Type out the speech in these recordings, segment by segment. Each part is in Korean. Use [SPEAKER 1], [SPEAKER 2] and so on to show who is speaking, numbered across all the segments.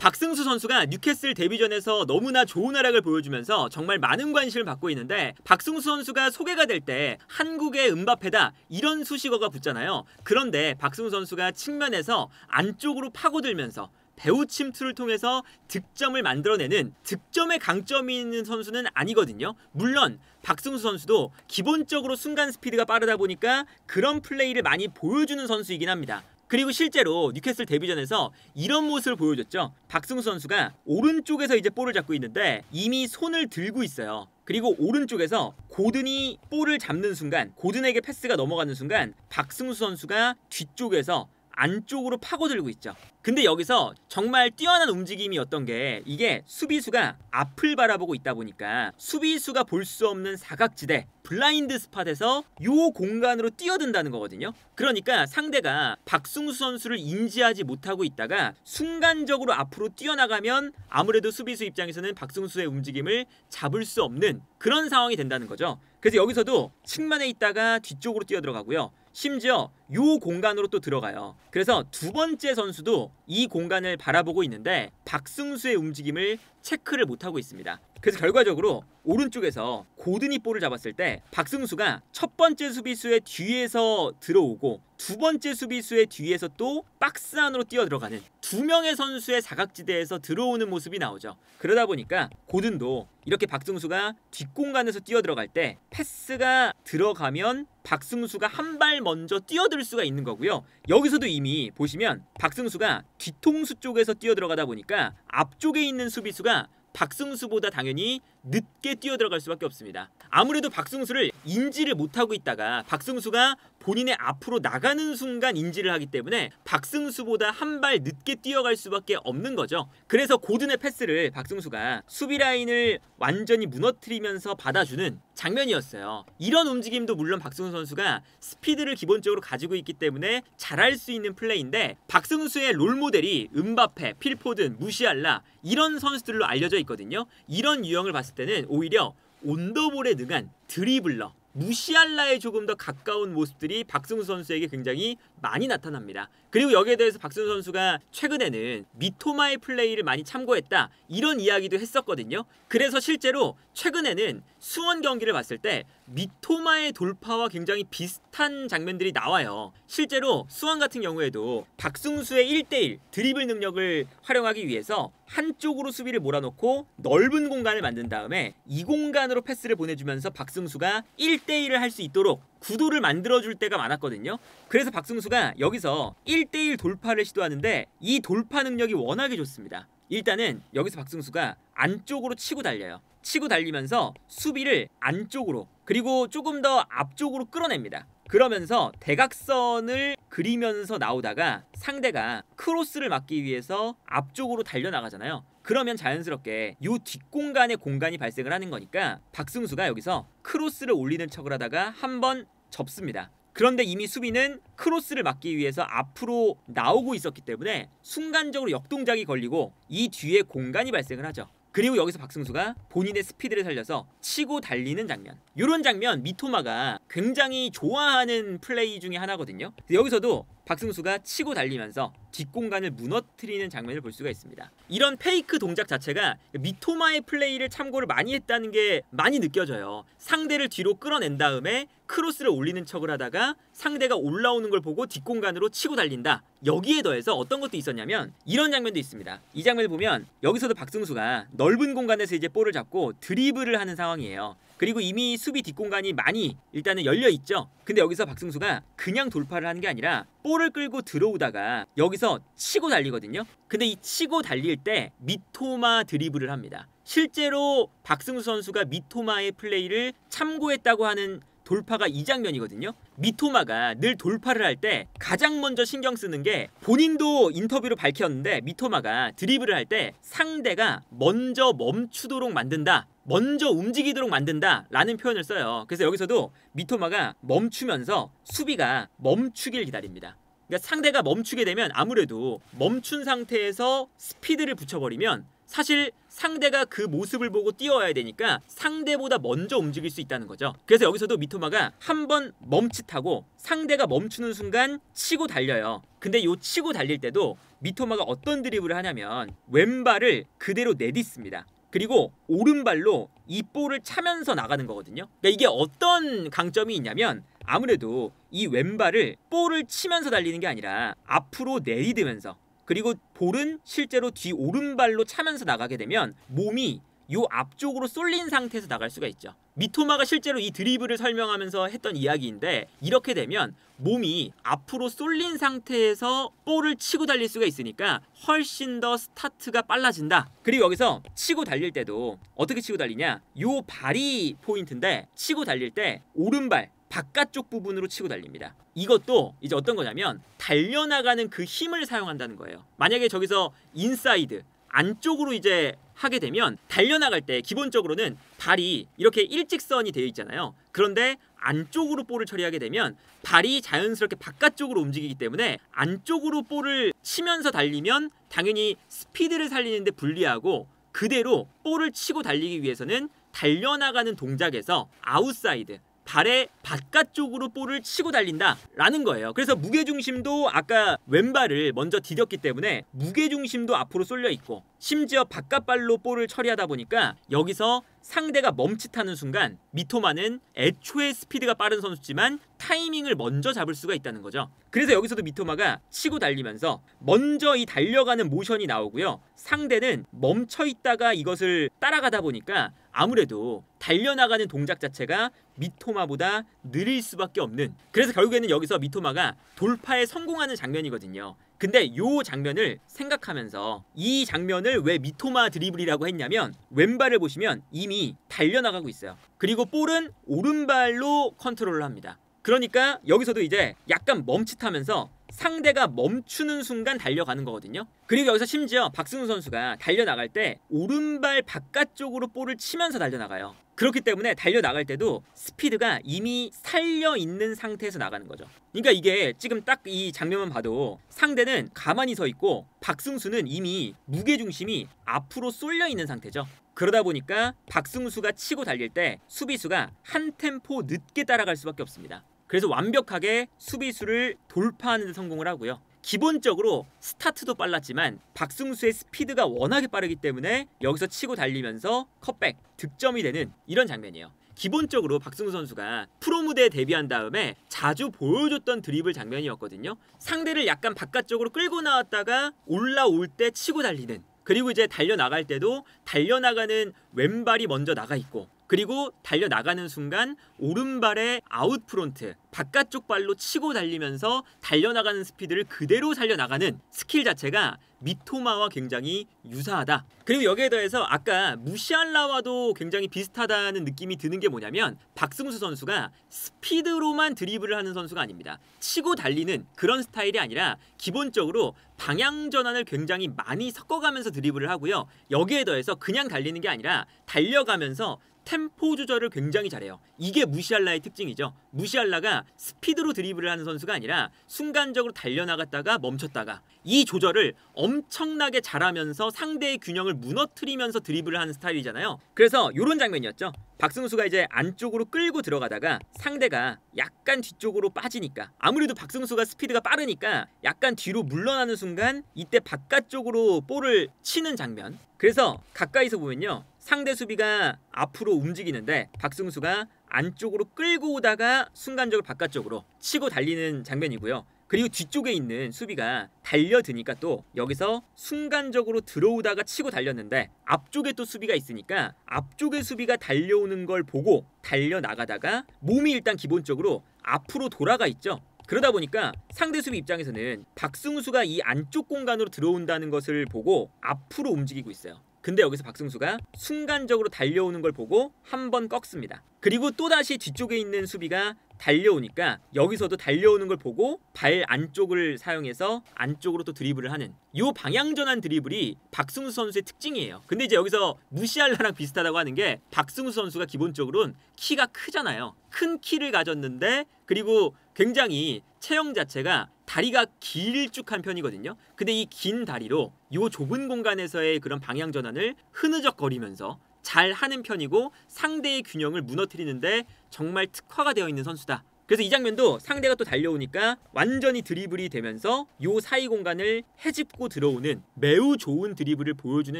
[SPEAKER 1] 박승수 선수가 뉴캐슬 데뷔전에서 너무나 좋은 활약을 보여주면서 정말 많은 관심을 받고 있는데, 박승수 선수가 소개가 될 때 한국의 음바페다 이런 수식어가 붙잖아요. 그런데 박승수 선수가 측면에서 안쪽으로 파고들면서 배우 침투를 통해서 득점을 만들어내는 득점의 강점이 있는 선수는 아니거든요. 물론 박승수 선수도 기본적으로 순간 스피드가 빠르다 보니까 그런 플레이를 많이 보여주는 선수이긴 합니다. 그리고 실제로 뉴캐슬 데뷔전에서 이런 모습을 보여줬죠. 박승수 선수가 오른쪽에서 이제 볼을 잡고 있는데 이미 손을 들고 있어요. 그리고 오른쪽에서 고든이 볼을 잡는 순간, 고든에게 패스가 넘어가는 순간 박승수 선수가 뒤쪽에서 안쪽으로 파고들고 있죠. 근데 여기서 정말 뛰어난 움직임이었던 게, 이게 수비수가 앞을 바라보고 있다 보니까 수비수가 볼 수 없는 사각지대, 블라인드 스팟에서 요 공간으로 뛰어든다는 거거든요. 그러니까 상대가 박승수 선수를 인지하지 못하고 있다가 순간적으로 앞으로 뛰어나가면 아무래도 수비수 입장에서는 박승수의 움직임을 잡을 수 없는 그런 상황이 된다는 거죠. 그래서 여기서도 측면에 있다가 뒤쪽으로 뛰어들어가고요. 심지어 요 공간으로 또 들어가요. 그래서 두 번째 선수도 이 공간을 바라보고 있는데 박승수의 움직임을 체크를 못하고 있습니다. 그래서 결과적으로 오른쪽에서 고든이 볼을 잡았을 때 박승수가 첫 번째 수비수의 뒤에서 들어오고 두 번째 수비수의 뒤에서 또 박스 안으로 뛰어들어가는 두 명의 선수의 사각지대에서 들어오는 모습이 나오죠. 그러다 보니까 고든도 이렇게 박승수가 뒷공간에서 뛰어들어갈 때 패스가 들어가면 박승수가 한 발 먼저 뛰어들 수가 있는 거고요. 여기서도 이미 보시면 박승수가 뒤통수 쪽에서 뛰어들어가다 보니까 앞쪽에 있는 수비수가 박승수보다 당연히 늦게 뛰어들어갈 수밖에 없습니다. 아무래도 박승수를 인지를 못하고 있다가 박승수가 본인의 앞으로 나가는 순간 인지를 하기 때문에 박승수보다 한 발 늦게 뛰어갈 수밖에 없는 거죠. 그래서 고든의 패스를 박승수가 수비 라인을 완전히 무너뜨리면서 받아주는 장면이었어요. 이런 움직임도 물론 박승수 선수가 스피드를 기본적으로 가지고 있기 때문에 잘할 수 있는 플레이인데, 박승수의 롤모델이 음바페, 필포든, 무시알라 이런 선수들로 알려져 있거든요. 이런 유형을 봤을 때는 오히려 온더볼에 능한 드리블러, 무시알라에 조금 더 가까운 모습들이 박승수 선수에게 굉장히 많이 나타납니다. 그리고 여기에 대해서 박승수 선수가 최근에는 미토마의 플레이를 많이 참고했다 이런 이야기도 했었거든요. 그래서 실제로 최근에는 수원 경기를 봤을 때 미토마의 돌파와 굉장히 비슷한 장면들이 나와요. 실제로 수원 같은 경우에도 박승수의 1대1 드리블 능력을 활용하기 위해서 한쪽으로 수비를 몰아놓고 넓은 공간을 만든 다음에 이 공간으로 패스를 보내주면서 박승수가 1대1을 할 수 있도록 구도를 만들어줄 때가 많았거든요. 그래서 박승수가 여기서 1대1 돌파를 시도하는데 이 돌파 능력이 워낙에 좋습니다. 일단은 여기서 박승수가 안쪽으로 치고 달려요. 치고 달리면서 수비를 안쪽으로 그리고 조금 더 앞쪽으로 끌어냅니다. 그러면서 대각선을 그리면서 나오다가 상대가 크로스를 막기 위해서 앞쪽으로 달려나가잖아요. 그러면 자연스럽게 이 뒷공간에 공간이 발생을 하는 거니까 박승수가 여기서 크로스를 올리는 척을 하다가 한번 접습니다. 그런데 이미 수비는 크로스를 막기 위해서 앞으로 나오고 있었기 때문에 순간적으로 역동작이 걸리고 이 뒤에 공간이 발생을 하죠. 그리고 여기서 박승수가 본인의 스피드를 살려서 치고 달리는 장면, 이런 장면 미토마가 굉장히 좋아하는 플레이 중에 하나거든요. 여기서도 박승수가 치고 달리면서 뒷공간을 무너뜨리는 장면을 볼 수가 있습니다. 이런 페이크 동작 자체가 미토마의 플레이를 참고를 많이 했다는 게 많이 느껴져요. 상대를 뒤로 끌어낸 다음에 크로스를 올리는 척을 하다가 상대가 올라오는 걸 보고 뒷공간으로 치고 달린다. 여기에 더해서 어떤 것도 있었냐면 이런 장면도 있습니다. 이 장면을 보면 여기서도 박승수가 넓은 공간에서 이제 볼을 잡고 드리블을 하는 상황이에요. 그리고 이미 수비 뒷공간이 많이 일단은 열려있죠. 근데 여기서 박승수가 그냥 돌파를 하는 게 아니라 볼을 끌고 들어오다가 여기서 치고 달리거든요. 근데 이 치고 달릴 때 미토마 드리블을 합니다. 실제로 박승수 선수가 미토마의 플레이를 참고했다고 하는 돌파가 이 장면이거든요. 미토마가 늘 돌파를 할 때 가장 먼저 신경 쓰는 게, 본인도 인터뷰로 밝혔는데 미토마가 드리블을 할 때 상대가 먼저 멈추도록 만든다, 먼저 움직이도록 만든다 라는 표현을 써요. 그래서 여기서도 미토마가 멈추면서 수비가 멈추길 기다립니다. 그러니까 상대가 멈추게 되면 아무래도 멈춘 상태에서 스피드를 붙여버리면 사실 상대가 그 모습을 보고 뛰어와야 되니까 상대보다 먼저 움직일 수 있다는 거죠. 그래서 여기서도 미토마가 한번 멈칫하고 상대가 멈추는 순간 치고 달려요. 근데 요 치고 달릴 때도 미토마가 어떤 드리블을 하냐면 왼발을 그대로 내딛습니다. 그리고 오른발로 이 볼을 차면서 나가는 거거든요. 그러니까 이게 어떤 강점이 있냐면 아무래도 이 왼발을 볼을 치면서 달리는 게 아니라 앞으로 내딛으면서, 그리고 볼은 실제로 뒤 오른발로 차면서 나가게 되면 몸이 요 앞쪽으로 쏠린 상태에서 나갈 수가 있죠. 미토마가 실제로 이 드리블을 설명하면서 했던 이야기인데 이렇게 되면 몸이 앞으로 쏠린 상태에서 볼을 치고 달릴 수가 있으니까 훨씬 더 스타트가 빨라진다. 그리고 여기서 치고 달릴 때도 어떻게 치고 달리냐, 요 발이 포인트인데 치고 달릴 때 오른발 바깥쪽 부분으로 치고 달립니다. 이것도 이제 어떤 거냐면 달려나가는 그 힘을 사용한다는 거예요. 만약에 저기서 인사이드 안쪽으로 이제 하게 되면 달려나갈 때 기본적으로는 발이 이렇게 일직선이 되어 있잖아요. 그런데 안쪽으로 볼을 처리하게 되면 발이 자연스럽게 바깥쪽으로 움직이기 때문에 안쪽으로 볼을 치면서 달리면 당연히 스피드를 살리는데 불리하고, 그대로 볼을 치고 달리기 위해서는 달려나가는 동작에서 아웃사이드 발의 바깥쪽으로 볼을 치고 달린다라는 거예요. 그래서 무게중심도 아까 왼발을 먼저 디뎠기 때문에 무게중심도 앞으로 쏠려 있고, 심지어 바깥발로 볼을 처리하다 보니까 여기서 상대가 멈칫하는 순간 미토마는 애초에 스피드가 빠른 선수지만 타이밍을 먼저 잡을 수가 있다는 거죠. 그래서 여기서도 미토마가 치고 달리면서 먼저 이 달려가는 모션이 나오고요. 상대는 멈춰 있다가 이것을 따라가다 보니까 아무래도 달려나가는 동작 자체가 미토마보다 느릴 수밖에 없는, 그래서 결국에는 여기서 미토마가 돌파에 성공하는 장면이거든요. 근데 요 장면을 생각하면서 이 장면을 왜 미토마 드리블이라고 했냐면 왼발을 보시면 이미 달려나가고 있어요. 그리고 볼은 오른발로 컨트롤을 합니다. 그러니까 여기서도 이제 약간 멈칫하면서 상대가 멈추는 순간 달려가는 거거든요. 그리고 여기서 심지어 박승수 선수가 달려나갈 때 오른발 바깥쪽으로 볼을 치면서 달려나가요. 그렇기 때문에 달려나갈 때도 스피드가 이미 살려있는 상태에서 나가는 거죠. 그러니까 이게 지금 딱 이 장면만 봐도 상대는 가만히 서 있고 박승수는 이미 무게중심이 앞으로 쏠려있는 상태죠. 그러다 보니까 박승수가 치고 달릴 때 수비수가 한 템포 늦게 따라갈 수밖에 없습니다. 그래서 완벽하게 수비수를 돌파하는 데 성공을 하고요. 기본적으로 스타트도 빨랐지만 박승수의 스피드가 워낙에 빠르기 때문에 여기서 치고 달리면서 컷백, 득점이 되는 이런 장면이에요. 기본적으로 박승수 선수가 프로 무대에 데뷔한 다음에 자주 보여줬던 드리블 장면이었거든요. 상대를 약간 바깥쪽으로 끌고 나왔다가 올라올 때 치고 달리는, 그리고 이제 달려나갈 때도 달려나가는 왼발이 먼저 나가 있고, 그리고 달려나가는 순간 오른발의 아웃 프론트 바깥쪽 발로 치고 달리면서 달려나가는 스피드를 그대로 살려나가는 스킬 자체가 미토마와 굉장히 유사하다. 그리고 여기에 더해서 아까 무시알라와도 굉장히 비슷하다는 느낌이 드는 게 뭐냐면 박승수 선수가 스피드로만 드리블을 하는 선수가 아닙니다. 치고 달리는 그런 스타일이 아니라 기본적으로 방향 전환을 굉장히 많이 섞어가면서 드리블을 하고요. 여기에 더해서 그냥 달리는 게 아니라 달려가면서 템포 조절을 굉장히 잘해요. 이게 무시알라의 특징이죠. 무시알라가 스피드로 드리블을 하는 선수가 아니라 순간적으로 달려나갔다가 멈췄다가 이 조절을 엄청나게 잘하면서 상대의 균형을 무너뜨리면서 드리블을 하는 스타일이잖아요. 그래서 이런 장면이었죠. 박승수가 이제 안쪽으로 끌고 들어가다가 상대가 약간 뒤쪽으로 빠지니까, 아무래도 박승수가 스피드가 빠르니까 약간 뒤로 물러나는 순간 이때 바깥쪽으로 볼을 치는 장면. 그래서 가까이서 보면요, 상대 수비가 앞으로 움직이는데 박승수가 안쪽으로 끌고 오다가 순간적으로 바깥쪽으로 치고 달리는 장면이고요. 그리고 뒤쪽에 있는 수비가 달려드니까 또 여기서 순간적으로 들어오다가 치고 달렸는데 앞쪽에 또 수비가 있으니까 앞쪽에 수비가 달려오는 걸 보고 달려나가다가 몸이 일단 기본적으로 앞으로 돌아가 있죠. 그러다 보니까 상대 수비 입장에서는 박승수가 이 안쪽 공간으로 들어온다는 것을 보고 앞으로 움직이고 있어요. 근데 여기서 박승수가 순간적으로 달려오는 걸 보고 한번 꺾습니다. 그리고 또다시 뒤쪽에 있는 수비가 달려오니까 여기서도 달려오는 걸 보고 발 안쪽을 사용해서 안쪽으로 또 드리블을 하는 이 방향전환 드리블이 박승수 선수의 특징이에요. 근데 이제 여기서 무시알라랑 비슷하다고 하는 게 박승수 선수가 기본적으로는 키가 크잖아요. 큰 키를 가졌는데 그리고 굉장히 체형 자체가 다리가 길쭉한 편이거든요. 근데 이 긴 다리로 요 좁은 공간에서의 그런 방향 전환을 흐느적거리면서 잘 하는 편이고 상대의 균형을 무너뜨리는데 정말 특화가 되어 있는 선수다. 그래서 이 장면도 상대가 또 달려오니까 완전히 드리블이 되면서 요 사이 공간을 헤집고 들어오는 매우 좋은 드리블을 보여주는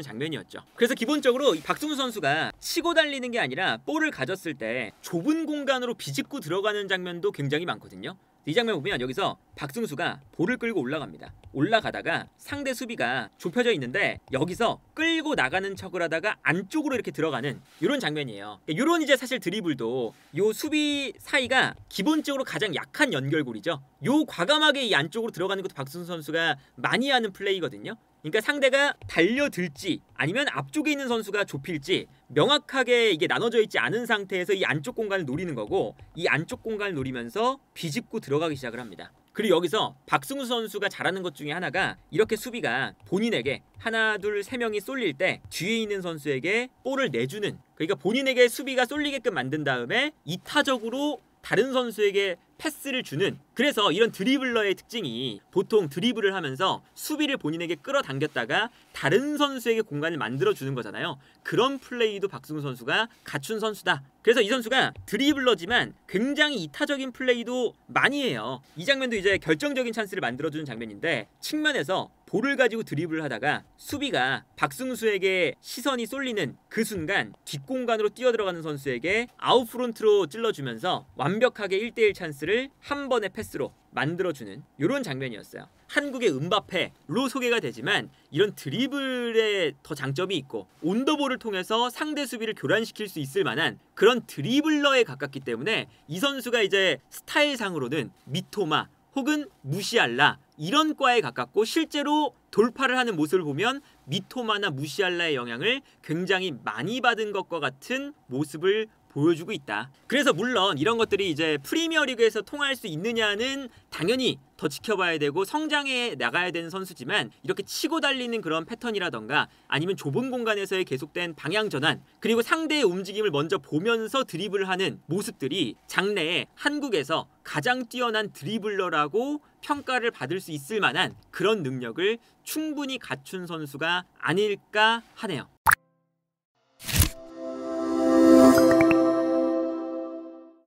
[SPEAKER 1] 장면이었죠. 그래서 기본적으로 이 박승수 선수가 치고 달리는 게 아니라 볼을 가졌을 때 좁은 공간으로 비집고 들어가는 장면도 굉장히 많거든요. 이 장면 보면 여기서 박승수가 볼을 끌고 올라갑니다. 올라가다가 상대 수비가 좁혀져 있는데 여기서 끌고 나가는 척을 하다가 안쪽으로 이렇게 들어가는 이런 장면이에요. 이런 이제 사실 드리블도 요 수비 사이가 기본적으로 가장 약한 연결고리죠. 요 과감하게 이 안쪽으로 들어가는 것도 박승수 선수가 많이 하는 플레이거든요. 그러니까 상대가 달려들지 아니면 앞쪽에 있는 선수가 좁힐지 명확하게 이게 나눠져 있지 않은 상태에서 이 안쪽 공간을 노리는 거고, 이 안쪽 공간을 노리면서 비집고 들어가기 시작을 합니다. 그리고 여기서 박승수 선수가 잘하는 것 중에 하나가 이렇게 수비가 본인에게 하나 둘 세 명이 쏠릴 때 뒤에 있는 선수에게 볼을 내주는, 그러니까 본인에게 수비가 쏠리게끔 만든 다음에 이타적으로 다른 선수에게 패스를 주는, 그래서 이런 드리블러의 특징이 보통 드리블을 하면서 수비를 본인에게 끌어당겼다가 다른 선수에게 공간을 만들어주는 거잖아요. 그런 플레이도 박승수 선수가 갖춘 선수다. 그래서 이 선수가 드리블러지만 굉장히 이타적인 플레이도 많이 해요. 이 장면도 이제 결정적인 찬스를 만들어주는 장면인데, 측면에서 볼을 가지고 드리블을 하다가 수비가 박승수에게 시선이 쏠리는 그 순간 뒷공간으로 뛰어들어가는 선수에게 아웃프론트로 찔러주면서 완벽하게 1대1 찬스를 한 번의 패스로 만들어주는 이런 장면이었어요. 한국의 음바페로 소개가 되지만 이런 드리블에 더 장점이 있고 온더볼을 통해서 상대 수비를 교란시킬 수 있을 만한 그런 드리블러에 가깝기 때문에 이 선수가 이제 스타일상으로는 미토마 혹은 무시알라 이런 과에 가깝고, 실제로 돌파를 하는 모습을 보면 미토마나 무시알라의 영향을 굉장히 많이 받은 것과 같은 모습을 보여주고 있다. 그래서 물론 이런 것들이 이제 프리미어리그에서 통할 수 있느냐는 당연히 더 지켜봐야 되고 성장해 나가야 되는 선수지만, 이렇게 치고 달리는 그런 패턴이라던가 아니면 좁은 공간에서의 계속된 방향 전환, 그리고 상대의 움직임을 먼저 보면서 드리블을 하는 모습들이 장래에 한국에서 가장 뛰어난 드리블러라고 평가를 받을 수 있을 만한 그런 능력을 충분히 갖춘 선수가 아닐까 하네요.